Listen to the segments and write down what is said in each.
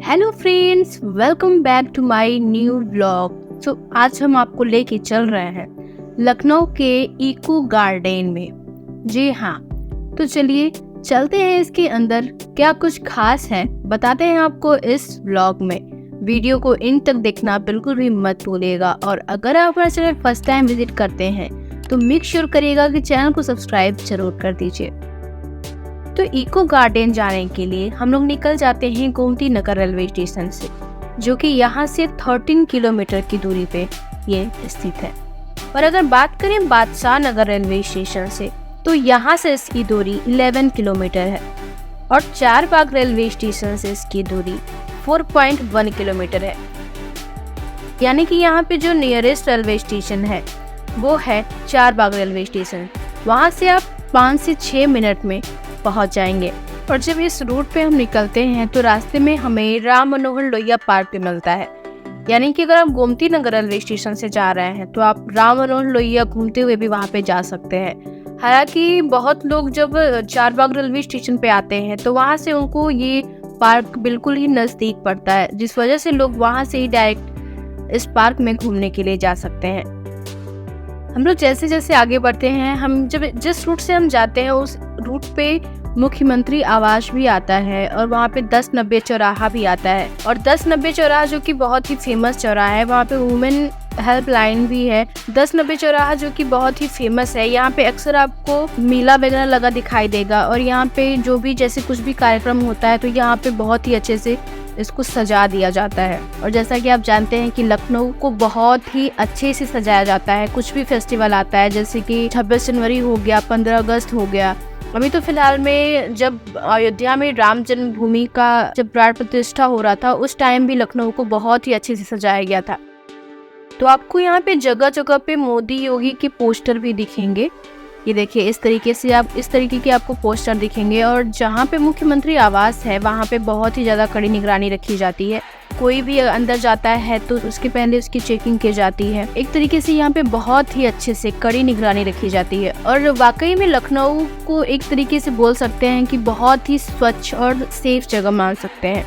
Hello friends, welcome back to my new vlog. आज हम आपको लेके चल रहे हैं लखनऊ के इको गार्डन में। जी हाँ, तो चलिए चलते हैं इसके अंदर। क्या कुछ खास है बताते हैं आपको इस व्लॉग में। वीडियो को इन तक देखना बिल्कुल भी मत भूलिएगा। और अगर आप हमारा चैनल फर्स्ट टाइम विजिट करते हैं तो मेक श्योर करिएगा कि चैनल को सब्सक्राइब जरूर कर दीजिए। तो इको गार्डन जाने के लिए हम लोग निकल जाते हैं गोमती नगर रेलवे स्टेशन से, जो कि यहाँ से 13 किलोमीटर की दूरी पे ये स्थित है। और अगर बात करें बादशाह नगर रेलवे स्टेशन से, तो यहाँ से इसकी दूरी 11 किलोमीटर है। और चार बाग रेलवे स्टेशन से इसकी दूरी 4.1 किलोमीटर है। यानी कि यहाँ पे जो नियरेस्ट रेलवे स्टेशन है वो है चार बाग रेलवे स्टेशन। वहाँ से आप 5 से 6 मिनट में पहुंच जाएंगे। और जब इस रूट पे हम निकलते हैं तो रास्ते में हमें राम मनोहर लोहिया पार्क भी मिलता है। यानी कि अगर आप गोमती नगर रेलवे स्टेशन से जा रहे हैं तो आप राम मनोहर लोहिया घूमते हुए भी वहां पे जा सकते हैं। हालांकि बहुत लोग जब चारबाग रेलवे स्टेशन पे आते हैं तो वहां से उनको ये पार्क बिल्कुल ही नजदीक पड़ता है, जिस वजह से लोग वहां से ही डायरेक्ट इस पार्क में घूमने के लिए जा सकते हैं। हम लोग जैसे जैसे आगे बढ़ते हैं, हम जब जिस रूट से हम जाते हैं उस रूट पे मुख्यमंत्री आवास भी आता है। और वहाँ पे 1090 चौराहा भी आता है। और 1090 चौराहा जो कि बहुत ही फेमस चौराहा है, वहाँ पे वुमेन हेल्पलाइन भी है। 1090 चौराहा जो कि बहुत ही फेमस है, यहाँ पे अक्सर आपको मेला वगैरह लगा दिखाई देगा। और यहाँ पे जो भी जैसे कुछ भी कार्यक्रम होता है तो यहाँ पे बहुत ही अच्छे से इसको सजा दिया जाता है। और जैसा कि आप जानते हैं कि लखनऊ को बहुत ही अच्छे से सजाया जाता है। कुछ भी फेस्टिवल आता है, जैसे कि 26 जनवरी हो गया, 15 अगस्त हो गया। अभी तो फिलहाल में जब अयोध्या में राम जन्मभूमि का जब प्राण प्रतिष्ठा हो रहा था, उस टाइम भी लखनऊ को बहुत ही अच्छे से सजाया गया था। तो आपको यहाँ पे जगह जगह पे मोदी योगी के पोस्टर भी दिखेंगे। ये देखिए, इस तरीके के आपको पोस्टर दिखेंगे। और जहाँ पे मुख्यमंत्री आवास है वहाँ पे बहुत ही ज़्यादा कड़ी निगरानी रखी जाती है। कोई भी अंदर जाता है तो उसके पहले उसकी चेकिंग की जाती है। एक तरीके से यहाँ पे बहुत ही अच्छे से कड़ी निगरानी रखी जाती है। और वाकई में लखनऊ को एक तरीके से बोल सकते हैं कि बहुत ही स्वच्छ और सेफ जगह मान सकते हैं।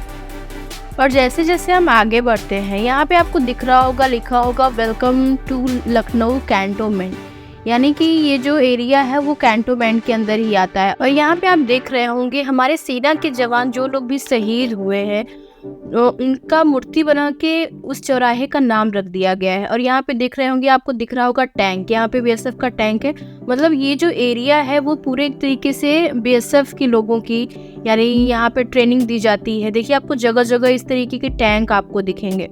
और जैसे जैसे हम आगे बढ़ते हैं, यहाँ पे आपको दिख रहा होगा, लिखा होगा वेलकम टू लखनऊ कैंटोनमेंट। यानी कि ये जो एरिया है वो कैंटोनमेंट के अंदर ही आता है। और यहाँ पे आप देख रहे होंगे हमारे सेना के जवान जो लोग भी शहीद हुए हैं, उनका मूर्ति बना के उस चौराहे का नाम रख दिया गया है। और यहाँ पे देख रहे होंगे, आपको दिख रहा होगा टैंक, यहाँ पे बीएसएफ का टैंक है। मतलब ये जो एरिया है वो पूरे एक तरीके से बीएसएफ के लोगों की, यानी यहाँ पे ट्रेनिंग दी जाती है। देखिए, आपको जगह जगह इस तरीके के टैंक आपको दिखेंगे।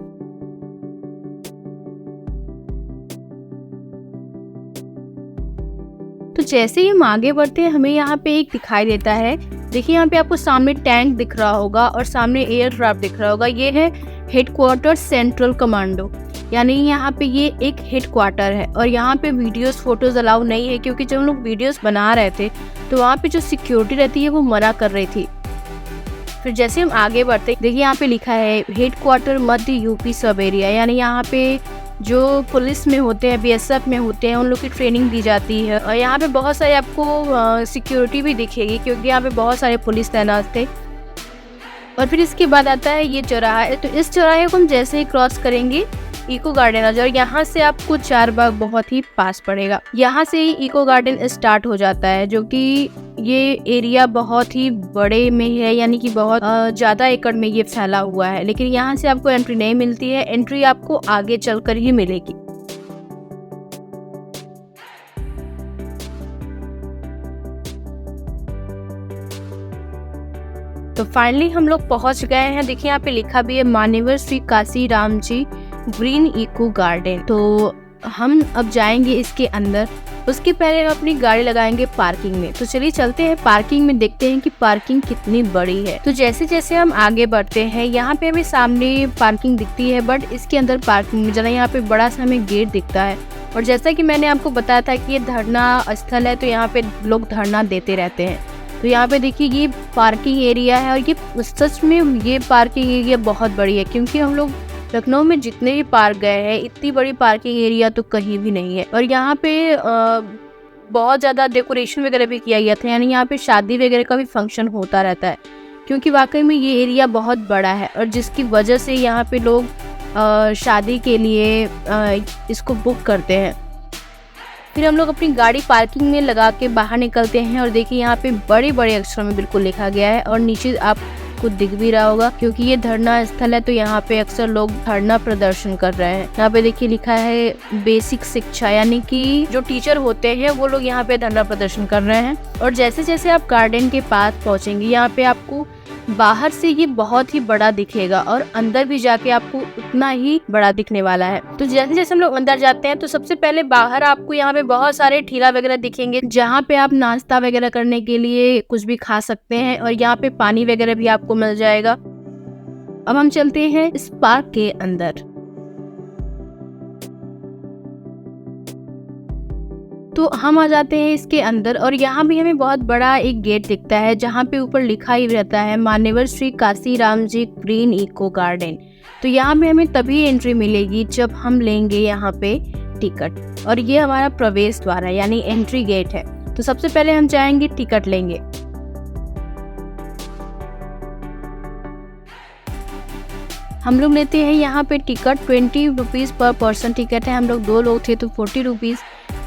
तो जैसे ही हम आगे बढ़ते हैं, हमें यहाँ पे एक दिखाई देता है। देखिए, यहाँ पे आपको सामने टैंक दिख रहा होगा और सामने एयरक्राफ्ट दिख रहा होगा। ये है हेडक्वार्टर सेंट्रल कमांडो, यानी यहाँ पे ये एक हेडक्वार्टर है। और यहाँ पे वीडियोस फोटोज अलाउ नहीं है, क्योंकि जब हम लोग वीडियोस बना रहे थे तो वहाँ पे जो सिक्योरिटी रहती है वो मना कर रही थी। फिर जैसे हम आगे बढ़ते, देखिए यहाँ पे लिखा है हेडक्वार्टर मध्य यूपी सब एरिया। यानी यहाँ पे जो पुलिस में होते हैं, बीएसएफ में होते हैं, उन लोग की ट्रेनिंग दी जाती है। और यहाँ पे बहुत सारे आपको सिक्योरिटी भी दिखेगी, क्योंकि यहाँ पे बहुत सारे पुलिस तैनात थे। और फिर इसके बाद आता है ये चौराहा। तो इस चौराहे को हम जैसे ही क्रॉस करेंगे इको गार्डन आ जाओ। यहाँ से आपको चार बाग बहुत ही पास पड़ेगा। यहाँ से ही इको गार्डन स्टार्ट हो जाता है, जो कि ये एरिया बहुत ही बड़े में है, यानी कि बहुत ज़्यादा एकड़ में ये फैला हुआ है। लेकिन यहाँ से आपको एंट्री नहीं मिलती है, एंट्री आपको आगे चलकर ही मिलेगी। तो फाइनली हम लोग पहुँच गए हैं। देखिए, यहाँ पे लिखा भी है मान्यवर Shri Kashi Ram ji green eco garden. तो हम अब जाएंगे इसके अंदर। उसके पहले हम अपनी गाड़ी लगाएंगे पार्किंग में। तो चलिए चलते हैं पार्किंग में, देखते हैं कि पार्किंग कितनी बड़ी है। तो जैसे जैसे हम आगे बढ़ते हैं, यहाँ पे हमें सामने पार्किंग दिखती है, बट इसके अंदर पार्किंग में जरा यहाँ पे बड़ा सा हमें गेट दिखता है। और जैसा कि मैंने आपको बताया था कि ये धरना स्थल है, तो यहाँ पे लोग धरना देते रहते हैं। तो यहाँ पे देखिए, ये पार्किंग एरिया है। और ये सच में ये पार्किंग एरिया बहुत बड़ी है, क्योंकि हम लोग लखनऊ में जितने भी पार्क गए हैं, इतनी बड़ी पार्किंग एरिया तो कहीं भी नहीं है। और यहाँ पे बहुत ज़्यादा डेकोरेशन वगैरह भी किया गया था, यानी यहाँ पे शादी वगैरह का भी फंक्शन होता रहता है। क्योंकि वाकई में ये एरिया बहुत बड़ा है और जिसकी वजह से यहाँ पे लोग शादी के लिए इसको बुक करते हैं। फिर हम लोग अपनी गाड़ी पार्किंग में लगा के बाहर निकलते हैं और देखिए यहाँ पे बड़े बड़े अक्षरों में बिल्कुल लिखा गया है और नीचे आपको दिख भी रहा होगा क्योंकि ये धरना स्थल है, तो यहाँ पे अक्सर लोग धरना प्रदर्शन कर रहे हैं। यहाँ पे देखिए लिखा है बेसिक शिक्षा, यानी कि जो टीचर होते हैं वो लोग यहाँ पे धरना प्रदर्शन कर रहे हैं। और जैसे जैसे आप गार्डन के पास पहुँचेंगे यहाँ पे आपको बाहर से ये बहुत ही बड़ा दिखेगा और अंदर भी जाके आपको उतना ही बड़ा दिखने वाला है। तो जैसे जैसे हम लोग अंदर जाते हैं तो सबसे पहले बाहर आपको यहाँ पे बहुत सारे ठेला वगैरह दिखेंगे जहाँ पे आप नाश्ता वगैरह करने के लिए कुछ भी खा सकते हैं और यहाँ पे पानी वगैरह भी आपको मिल जाएगा। अब हम चलते हैं इस पार्क के अंदर। तो हम आ जाते हैं इसके अंदर और यहाँ भी हमें बहुत बड़ा एक गेट दिखता है जहाँ पे ऊपर लिखा ही रहता है मान्यवर श्री काशीराम जी ग्रीन इको गार्डन। तो यहाँ पे हमें तभी एंट्री मिलेगी जब हम लेंगे यहाँ पे टिकट और ये हमारा प्रवेश द्वार है यानी एंट्री गेट है। तो सबसे पहले हम जाएंगे टिकट लेंगे। हम लोग लेते हैं यहाँ पे टिकट 20 रुपीज़ पर पर्सन टिकट है। हम लोग 2 लोग थे तो 40 रुपीज़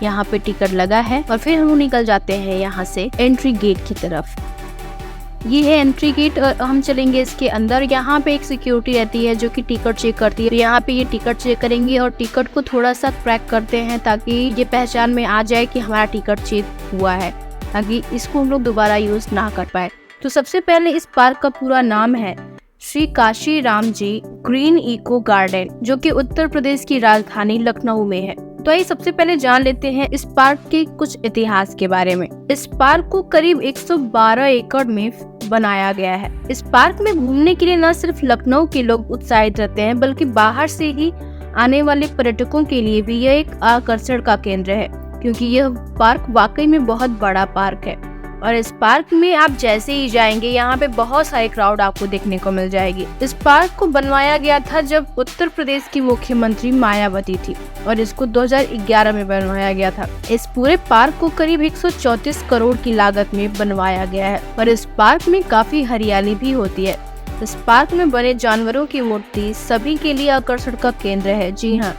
यहाँ पे टिकट लगा है और फिर हम लोग निकल जाते हैं यहाँ से एंट्री गेट की तरफ। ये है एंट्री गेट और हम चलेंगे इसके अंदर। यहाँ पे एक सिक्योरिटी रहती है जो कि टिकट चेक करती है। तो यहाँ पे ये टिकट चेक करेंगे और टिकट को थोड़ा सा क्रैक करते हैं ताकि ये पहचान में आ जाए कि हमारा टिकट चेक हुआ है, ताकि इसको हम लोग दोबारा यूज ना कर पाए। तो सबसे पहले इस पार्क का पूरा नाम है श्री काशीराम जी ग्रीन इको गार्डन, जो कि उत्तर प्रदेश की राजधानी लखनऊ में है। तो आइए सबसे पहले जान लेते हैं इस पार्क के कुछ इतिहास के बारे में। इस पार्क को करीब 112 एकड़ में बनाया गया है। इस पार्क में घूमने के लिए न सिर्फ लखनऊ के लोग उत्साहित रहते हैं बल्कि बाहर से ही आने वाले पर्यटकों के लिए भी यह एक आकर्षण का केंद्र है, क्योंकि यह पार्क वाकई में बहुत बड़ा पार्क है। और इस पार्क में आप जैसे ही जाएंगे यहाँ पे बहुत सारे क्राउड आपको देखने को मिल जाएगी। इस पार्क को बनवाया गया था जब उत्तर प्रदेश की मुख्यमंत्री मायावती थी और इसको 2011 में बनवाया गया था। इस पूरे पार्क को करीब 134 करोड़ की लागत में बनवाया गया है और इस पार्क में काफी हरियाली भी होती है। इस पार्क में बने जानवरों की मूर्ति सभी के लिए आकर्षण का केंद्र है। जी हाँ,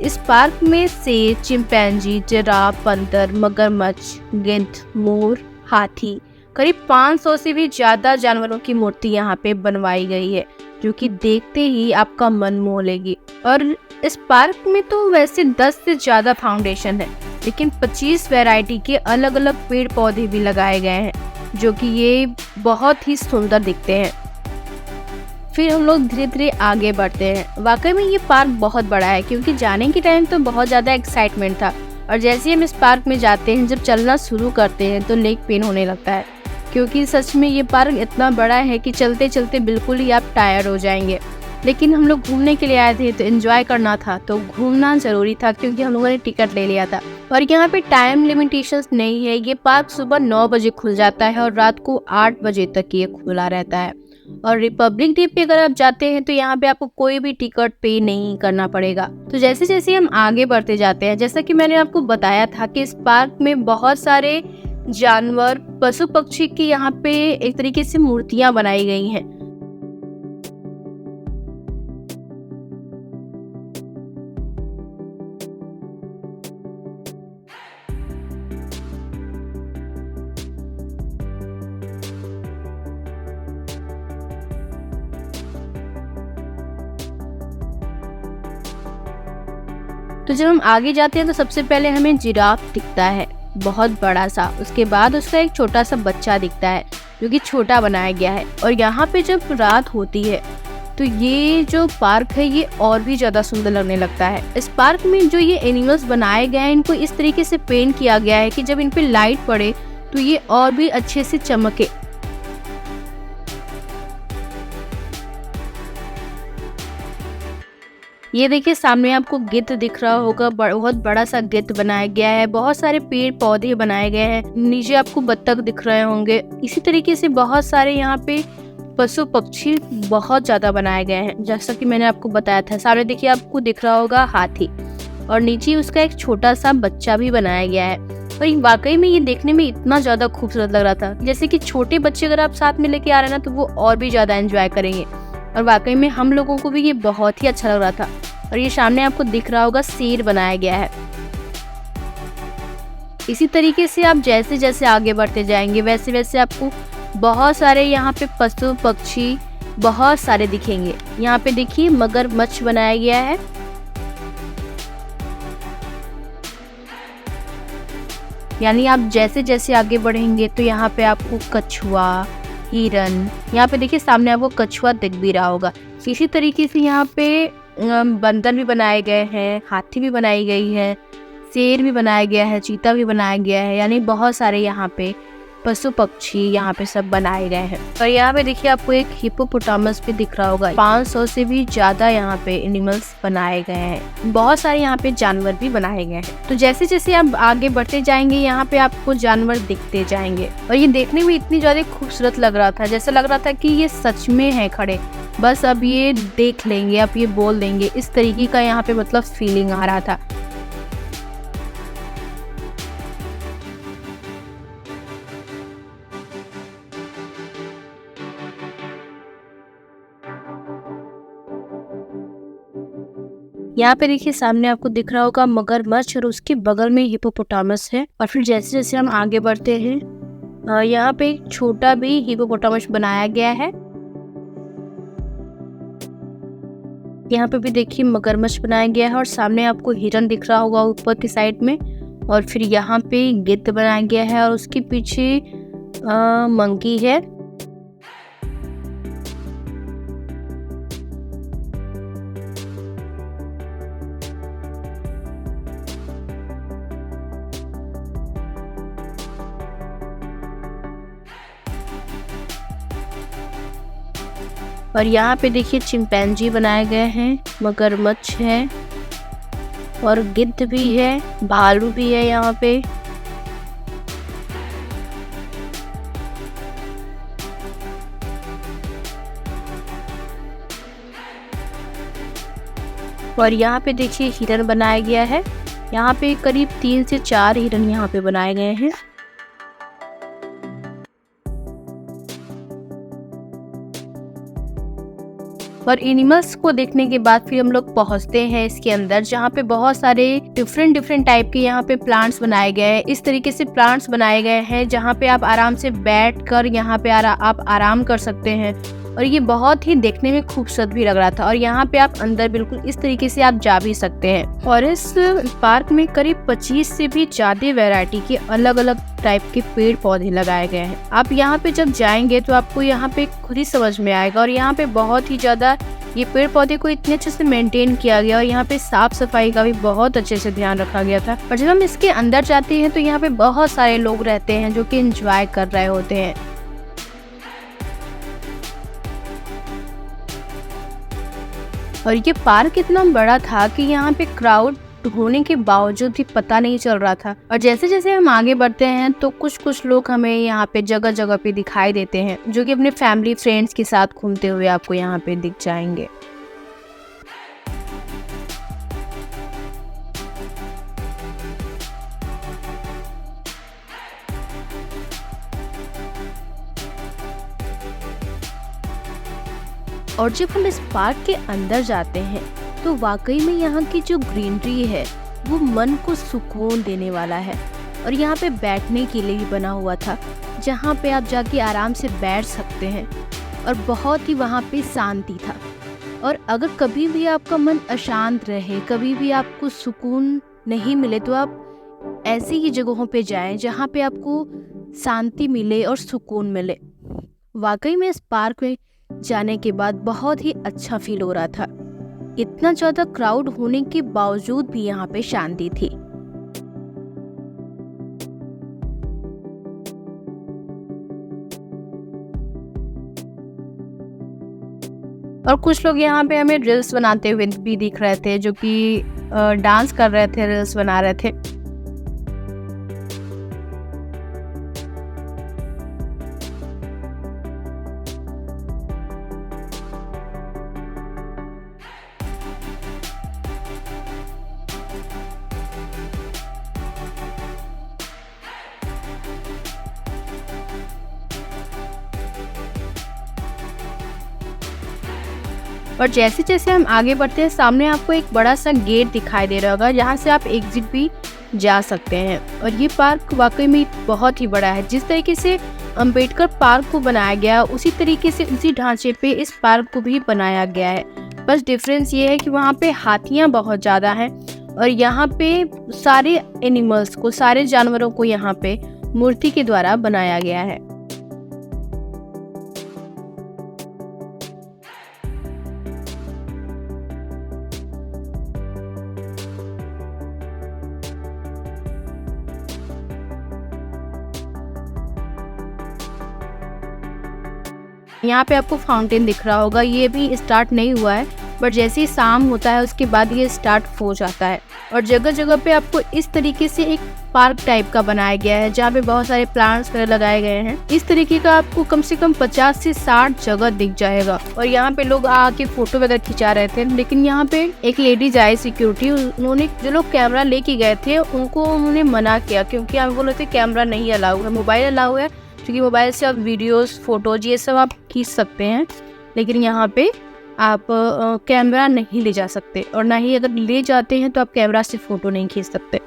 इस पार्क में शेर, चिंपैंजी, जिराफ, बंदर, मगरमच्छ, गिद्ध, मोर, हाथी, करीब 500 से भी ज्यादा जानवरों की मूर्ति यहाँ पे बनवाई गई है, जो कि देखते ही आपका मन मोह लेगी। और इस पार्क में तो वैसे 10 से ज्यादा फाउंडेशन है, लेकिन 25 वैरायटी के अलग अलग पेड़ पौधे भी लगाए गए हैं, जो कि ये बहुत ही सुंदर दिखते हैं। फिर हम लोग धीरे धीरे आगे बढ़ते हैं। वाकई में ये पार्क बहुत बड़ा है, क्योंकि जाने के टाइम तो बहुत ज्यादा एक्साइटमेंट था और जैसे हम इस पार्क में जाते हैं, जब चलना शुरू करते हैं तो लेग पेन होने लगता है, क्योंकि सच में ये पार्क इतना बड़ा है कि चलते चलते बिल्कुल ही आप टायर्ड हो जाएंगे। लेकिन हम लोग घूमने के लिए आए थे तो एंजॉय करना था, तो घूमना जरूरी था, क्योंकि हम लोगों ने टिकट ले लिया था। और यहाँ पे टाइम लिमिटेशंस नहीं है। ये पार्क सुबह 9 बजे खुल जाता है और रात को 8 बजे तक ये खुला रहता है। और रिपब्लिक डे पे अगर आप जाते हैं तो यहाँ पे आपको कोई भी टिकट पे नहीं करना पड़ेगा। तो जैसे जैसे हम आगे बढ़ते जाते हैं, जैसा कि मैंने आपको बताया था कि इस पार्क में बहुत सारे जानवर, पशु पक्षी की यहाँ पे एक तरीके से मूर्तियां बनाई गई हैं। तो जब हम आगे जाते हैं तो सबसे पहले हमें जिराफ दिखता है, बहुत बड़ा सा। उसके बाद उसका एक छोटा सा बच्चा दिखता है, जो कि छोटा बनाया गया है। और यहाँ पे जब रात होती है तो ये जो पार्क है ये और भी ज्यादा सुंदर लगने लगता है। इस पार्क में जो ये एनिमल्स बनाए गए हैं, इनको इस तरीके से पेंट किया गया है कि जब इन पे लाइट पड़े तो ये और भी अच्छे से चमके। ये देखिए सामने आपको गिद्ध दिख रहा होगा, बहुत बड़ा सा गिद्ध बनाया गया है। बहुत सारे पेड़ पौधे बनाए गए हैं। नीचे आपको बत्तख दिख रहे होंगे। इसी तरीके से बहुत सारे यहाँ पे पशु पक्षी बहुत ज्यादा बनाए गए हैं, जैसा कि मैंने आपको बताया था। सामने देखिए आपको दिख रहा होगा हाथी, और नीचे उसका एक छोटा सा बच्चा भी बनाया गया है। और ये वाकई में ये देखने में इतना ज्यादा खूबसूरत लग रहा था, जैसे कि छोटे बच्चे अगर आप साथ में लेके आ रहे हैं ना तो वो और भी ज्यादा एंजॉय करेंगे। और वाकई में हम लोगों को भी ये बहुत ही अच्छा लग रहा था। और ये सामने आपको दिख रहा होगा शेर बनाया गया है। इसी तरीके से आप जैसे जैसे आगे बढ़ते जाएंगे वैसे वैसे आपको बहुत सारे यहाँ पे पशु पक्षी बहुत सारे दिखेंगे। यहाँ पे देखिए मगरमच्छ बनाया गया है। यानी आप जैसे जैसे आगे बढ़ेंगे तो यहाँ पे आपको कछुआ, हिरन, यहाँ पे देखिए सामने आपको कछुआ दिख भी रहा होगा। इसी तरीके से यहाँ पे बंदर भी बनाए गए हैं, हाथी भी बनाई गई है, शेर भी बनाया गया है, चीता भी बनाया गया है। यानी बहुत सारे यहाँ पे पशु पक्षी यहाँ पे सब बनाए गए हैं। और यहाँ पे देखिए आपको एक हिप्पोपोटामस भी दिख रहा होगा। 500 से भी ज्यादा यहाँ पे एनिमल्स बनाए गए हैं। बहुत सारे यहाँ पे जानवर भी बनाए गए हैं। तो जैसे जैसे आप आगे बढ़ते जाएंगे यहाँ पे आपको जानवर दिखते जाएंगे। और ये देखने में इतनी ज्यादा खूबसूरत लग रहा था, जैसे लग रहा था कि ये सच में है खड़े, बस अब ये देख लेंगे, अब ये बोल देंगे, इस तरीके का यहाँ पे मतलब फीलिंग आ रहा था। यहाँ पे देखिए सामने आपको दिख रहा होगा मगरमच्छ और उसके बगल में हिप्पोपोटामस है। और फिर जैसे जैसे हम आगे बढ़ते हैं यहाँ पे एक छोटा भी हिप्पोपोटामस बनाया गया है। यहाँ पे भी देखिए मगरमच्छ बनाया गया है और सामने आपको हिरन दिख रहा होगा ऊपर की साइड में। और फिर यहाँ पे गिद्ध बनाया गया है और उसके पीछे मंकी है। और यहाँ पे देखिए चिंपैंजी बनाए गए हैं, मगरमच्छ है और गिद्ध भी है, भालू भी है यहाँ पे। और यहाँ पे देखिए हिरन बनाया गया है। यहाँ पे करीब 3 से 4 हिरन यहाँ पे बनाए गए हैं। और एनिमल्स को देखने के बाद फिर हम लोग पहुंचते हैं इसके अंदर, जहाँ पे बहुत सारे डिफरेंट टाइप के यहाँ पे प्लांट्स बनाए गए हैं। इस तरीके से प्लांट्स बनाए गए हैं जहाँ पे आप आराम से बैठ कर यहाँ पे आप आराम कर सकते हैं। और ये बहुत ही देखने में खूबसूरत भी लग रहा था। और यहाँ पे आप अंदर बिल्कुल इस तरीके से आप जा भी सकते हैं। और इस पार्क में करीब 25 से भी ज्यादा वैरायटी के अलग अलग टाइप के पेड़ पौधे लगाए गए हैं। आप यहाँ पे जब जाएंगे तो आपको यहाँ पे खुद ही समझ में आएगा। और यहाँ पे बहुत ही ज्यादा ये पेड़ पौधे को इतने अच्छे से मेंटेन किया गया और यहाँ पे साफ सफाई का भी बहुत अच्छे से ध्यान रखा गया था। और जब हम इसके अंदर जाते हैं तो यहाँ पे बहुत सारे लोग रहते हैं जो कि एंजॉय कर रहे होते हैं। और ये पार्क इतना बड़ा था कि यहाँ पे क्राउड होने के बावजूद भी पता नहीं चल रहा था। और जैसे जैसे हम आगे बढ़ते हैं तो कुछ कुछ लोग हमें यहाँ पे जगह जगह पे दिखाई देते हैं, जो कि अपने फैमिली फ्रेंड्स के साथ घूमते हुए आपको यहाँ पे दिख जाएंगे। और जब हम इस पार्क के अंदर जाते हैं तो वाकई में यहाँ की जो ग्रीनरी है वो मन को सुकून देने वाला है। और यहाँ पे बैठने के लिए भी बना हुआ था, जहाँ पे आप जाके आराम से बैठ सकते हैं। और बहुत ही वहाँ पे शांति था। और अगर कभी भी आपका मन अशांत रहे, कभी भी आपको सुकून नहीं मिले, तो आप ऐसी ही जगहों पे जाएं जहाँ पे आपको शांति मिले और सुकून मिले। वाकई में इस पार्क में जाने के बाद बहुत ही अच्छा फील हो रहा था। इतना ज्यादा क्राउड होने के बावजूद भी यहाँ पे शांति थी। और कुछ लोग यहाँ पे हमें रील्स बनाते हुए भी दिख रहे थे, जो कि डांस कर रहे थे, रील्स बना रहे थे। और जैसे जैसे हम आगे बढ़ते हैं सामने आपको एक बड़ा सा गेट दिखाई दे रहा होगा, जहाँ से आप एग्जिट भी जा सकते हैं। और ये पार्क वाकई में बहुत ही बड़ा है। जिस तरीके से अंबेडकर पार्क को बनाया गया उसी तरीके से उसी ढांचे पे इस पार्क को भी बनाया गया है। बस डिफरेंस ये है कि वहाँ पे हाथियाँ बहुत ज़्यादा हैं और यहाँ पे सारे एनिमल्स को, सारे जानवरों को यहाँ पे मूर्ति के द्वारा बनाया गया है। यहाँ पे आपको फाउंटेन दिख रहा होगा, ये भी स्टार्ट नहीं हुआ है, बट जैसे ही शाम होता है उसके बाद ये स्टार्ट हो जाता है। और जगह जगह पे आपको इस तरीके से एक पार्क टाइप का बनाया गया है, जहाँ पे बहुत सारे प्लांट्स वगैरह लगाए गए हैं। इस तरीके का आपको कम से कम 50 से 60 जगह दिख जाएगा। और यहाँ पे लोग आके फोटो वगैरह खिंचा रहे थे, लेकिन यहाँ पे एक लेडीज आई सिक्योरिटी, उन्होंने जो लोग कैमरा लेके गए थे उनको उन्होंने मना किया, क्योंकि आप बोल रहे थे कैमरा नहीं अलाउ है, मोबाइल अलाउ है, क्योंकि मोबाइल से आप वीडियोस, फोटोज ये सब आप खींच सकते हैं, लेकिन यहाँ पे आप कैमरा नहीं ले जा सकते, और ना ही अगर ले जाते हैं तो आप कैमरा से फ़ोटो नहीं खींच सकते।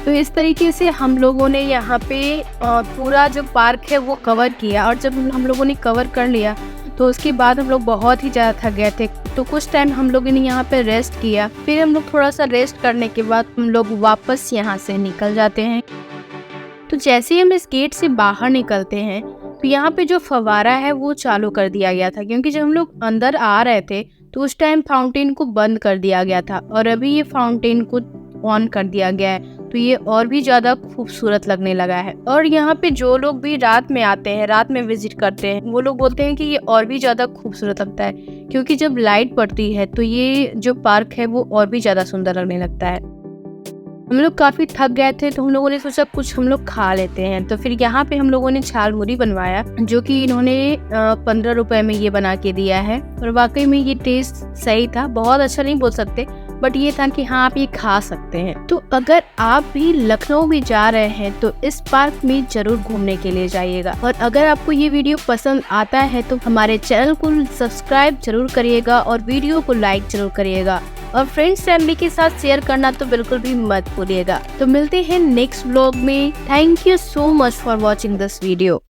तो इस तरीके से हम लोगों ने यहाँ पे पूरा जो पार्क है वो कवर किया, और जब हम लोगों ने कवर कर लिया तो उसके बाद हम लोग बहुत ही ज़्यादा थक गए थे। तो कुछ टाइम हम लोगों ने यहाँ पे रेस्ट किया, फिर हम लोग थोड़ा सा रेस्ट करने के बाद हम लोग वापस यहाँ से निकल जाते हैं। तो जैसे ही हम इस गेट से बाहर निकलते हैं तो यहाँ पे जो फव्वारा है वो चालू कर दिया गया था, क्योंकि जब हम लोग अंदर आ रहे थे तो उस टाइम फाउंटेन को बंद कर दिया गया था, और अभी ये फाउंटेन को ऑन कर दिया गया है, तो ये और भी ज़्यादा खूबसूरत लगने लगा है। और यहाँ पे जो लोग भी रात में आते हैं, रात में विजिट करते हैं, वो लोग बोलते हैं कि ये और भी ज़्यादा खूबसूरत लगता है, क्योंकि जब लाइट पड़ती है तो ये जो पार्क है वो और भी ज़्यादा सुंदर लगने लगता है। हम लोग काफ़ी थक गए थे तो हम लोगों ने सोचा कुछ हम लोग खा लेते हैं। तो फिर यहाँ पे हम लोगों ने छाल मुरी बनवाया, जो कि इन्होंने 15 रुपए में ये बना के दिया है, और वाकई में ये टेस्ट सही था। बहुत अच्छा नहीं बोल सकते, बट ये था कि हाँ आप ये खा सकते हैं। तो अगर आप भी लखनऊ में जा रहे हैं तो इस पार्क में जरूर घूमने के लिए जाइएगा। और अगर आपको ये वीडियो पसंद आता है तो हमारे चैनल को सब्सक्राइब जरूर करिएगा और वीडियो को लाइक जरूर करिएगा, और फ्रेंड्स फैमिली के साथ शेयर करना तो बिल्कुल भी मत भूलिएगा। तो मिलते हैं नेक्स्ट व्लॉग में। Thank you so much for watching this video.